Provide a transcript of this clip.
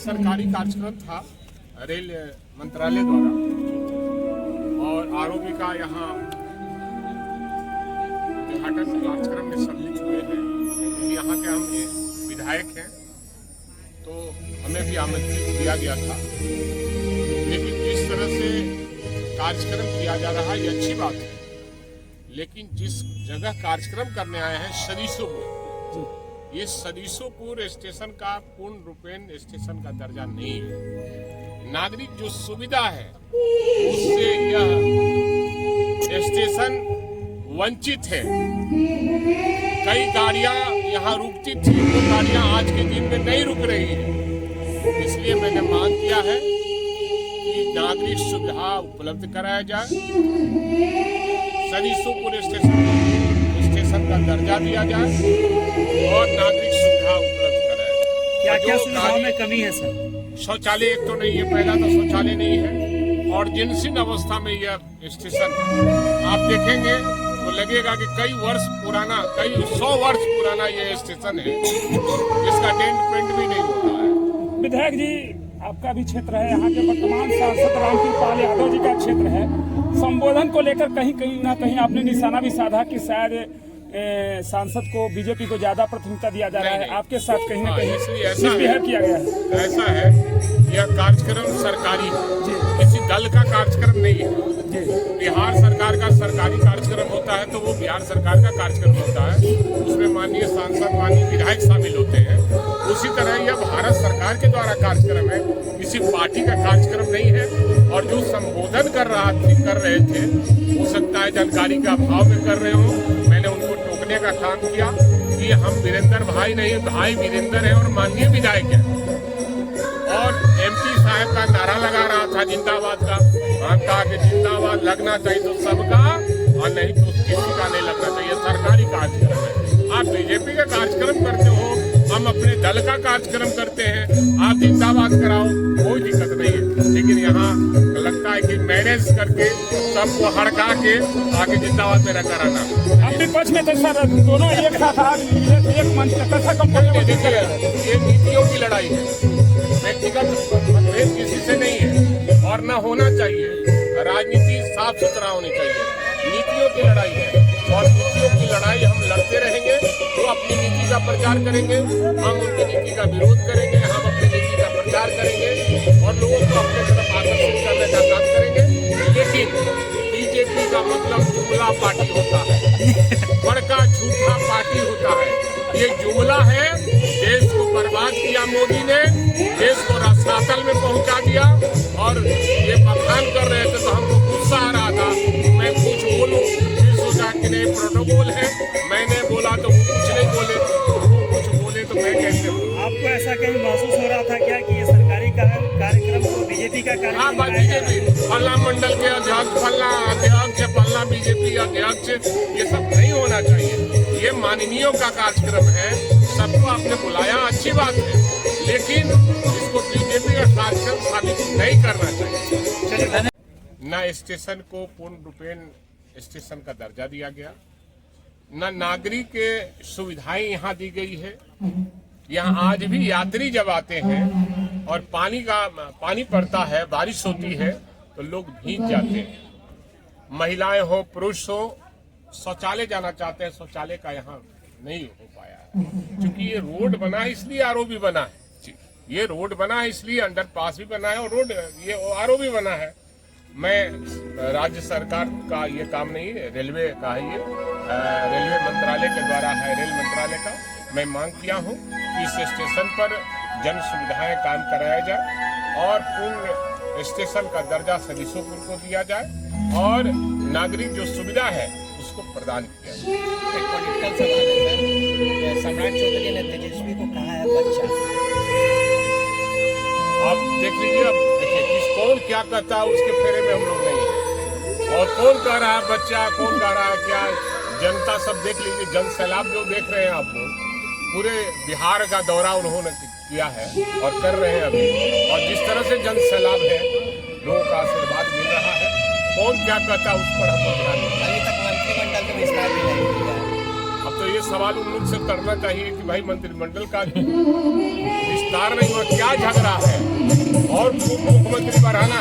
सरकारी कार्यक्रम था रेल मंत्रालय द्वारा, और आरओबी का यहाँ उद्घाटन कार्यक्रम में सम्मिलित हुए हैं। क्योंकि यहाँ के हम विधायक हैं तो हमें भी आमंत्रित किया गया था। लेकिन जिस तरह से कार्यक्रम किया जा रहा है ये अच्छी बात है, लेकिन जिस जगह कार्यक्रम करने आए हैं सदीसोपुर, ये सदीसोपुर स्टेशन का पूर्ण रूपेण स्टेशन का दर्जा नहीं है। नागरिक जो सुविधा है उससे यह स्टेशन वंचित है। कई गाड़ियां यहाँ रुकती थी, वो गाड़ियां आज के दिन में नहीं रुक रही है। इसलिए मैंने मांग किया है कि नागरिक सुविधा उपलब्ध कराया जाए, सदीसोपुर स्टेशन का दर्जा दिया जाए और नागरिक सुविधा उपलब्ध कराया जाए। क्या क्या सुविधाओं में कमी है सर? शौचालय एक तो नहीं है, पहला तो शौचालय नहीं है, और जीर्णशीर्ण अवस्था में यह स्टेशन है। आप देखेंगे तो लगेगा कि कई वर्ष पुराना, कई 100 वर्ष पुराना यह स्टेशन है, जिसका डेंट पेंट भी नहीं होता है। विधायक जी, आपका भी क्षेत्र है, यहाँ के वर्तमान सांसद रामकृपाल यादव जी का क्षेत्र है। संबोधन को लेकर कहीं ना कहीं आपने निशाना भी साधा कि शायद सांसद को, बीजेपी को ज्यादा प्राथमिकता दिया जा रहा है। आपके साथ कहीं ना कहीं मिसबिहेव किया गया है। ऐसा है, यह कार्यक्रम सरकारी किसी दल का कार्यक्रम नहीं है। बिहार सरकार का सरकारी कार्यक्रम होता है तो वो बिहार सरकार का कार्यक्रम होता है, उसमें माननीय सांसद, माननीय विधायक शामिल होते हैं। उसी तरह यह भारत सरकार के द्वारा कार्यक्रम है, किसी पार्टी का कार्यक्रम नहीं है। और जो संबोधन कर रहे थे, हो सकता है जानकारी के अभाव में कर रहे हो, मैंने उनको टोकने का काम किया कि हम वीरेंद्र भाई नहीं, भाई वीरेंद्र है और माननीय विधायक है। और एमपी साहब का नारा लगा रहा था जिंदाबाद का, हम कहा कि जिंदाबाद लगना चाहिए तो सबका और नहीं तो किसी का नहीं लगना चाहिए। सरकारी कार्यक्रम है, आप बीजेपी का कार्यक्रम करते हो, हम अपने दल का कार्यक्रम करते हैं, आप जिंदाबाद कराओ, कोई दिक्कत नहीं है। लेकिन यहाँ लगता है कि मैनेज करके सबको हड़का के आके जिंदाबाद मेरा कराना। आप विपक्ष में थे सर, दोनों एक साथ एक मंच कैसा कंपनी? देखिए, ये नीतियों की लड़ाई है, व्यक्तिगत मतभेद किसी से नहीं है और न होना चाहिए। राजनीति साफ सुथरा होनी चाहिए, नीतियों की लड़ाई है और नीतियों की लड़ाई हम लड़ते रहेंगे। वो अपनी नीति का प्रचार करेंगे, हम उनकी नीति का विरोध करेंगे, हम अपनी नीति का प्रचार करेंगे और लोगों को अपने तरफ आकर्षित करने का काम करेंगे। लेकिन बीजेपी का मतलब जुमला पार्टी होता है, बड़का झूठा पार्टी होता है। ये जुमला है, देश को बर्बाद किया मोदी ने, देश को रसातल में पहुंचा दिया। और ये बखान कर रहे थे तो हमको गुस्सा आ रहा था, मैं कुछ बोलूं, फिर सोचा कि नहीं प्रोटोकॉल है, मैंने बोला तो वो कुछ नहीं बोले, वो कुछ बोले तो मैं कैसे बोलूं? आपको ऐसा कहीं महसूस हो रहा था क्या कि ये सरकारी कार्यक्रम को बीजेपी का कार्यक्रम? हाँ, बीजेपी फल्ला मंडल के अध्यक्ष, फल्ला अध्यक्ष, फल्ला बीजेपी अध्यक्ष, ये सब नहीं होना चाहिए। ये माननीयों का कार्यक्रम है, सबको आपने बुलाया, अच्छी बात है, लेकिन इसको बीजेपी का कार्यक्रम साबित नहीं करना चाहिए। न स्टेशन को पूर्ण रूपेण स्टेशन का दर्जा दिया गया, न नागरिक के सुविधाएं यहाँ दी गई है। यहाँ आज भी यात्री जब आते हैं और पानी पड़ता है, बारिश होती है तो लोग भीग जाते हैं। महिलाएं हो, पुरुष हो, शौचालय जाना चाहते हैं, शौचालय का यहाँ नहीं हो पाया है। क्योंकि ये रोड बना है इसलिए आरओबी बना है, ये रोड बना है इसलिए अंडरपास भी बना है और रोड ये आरओबी बना है। मैं राज्य सरकार का ये काम नहीं है, रेलवे का है, ये रेलवे मंत्रालय के द्वारा है, रेल मंत्रालय का। मैं मांग किया हूँ कि इस स्टेशन पर जन सुविधाएं काम कराया जाए और पूर्ण स्टेशन का दर्जा सदीसोपुर को दिया जाए और नागरिक जो सुविधा है उसको प्रदान किया जाए। एक पॉलिटिकल सवाल है सर, सम्राट चौधरी ने तेजस्वी को कहा है बच्चा। आप देख लीजिए, अब देखिए कौन क्या कहता है उसके फेरे में हम लोग नहीं है। और कौन कह रहा है बच्चा, कौन कह रहा है क्या, जनता सब देख लीजिए। जन सैलाब जो देख रहे हैं आप लोग, पूरे बिहार का दौरा उन्होंने किया है और कर रहे हैं अभी। और जिस तरह से जन सैलाब है, लोगों का आशीर्वाद मिल रहा है। कौन क्या कहता है उस पर हम ध्यान नहीं। अभी तक मंत्रिमंडल का विस्तार भी नहीं किया है। अब तो ये सवाल उन लोग से करना चाहिए कि भाई मंत्रिमंडल का विस्तार नहीं हुआ, क्या झगड़ा है और उप मुख्यमंत्री बढ़ाना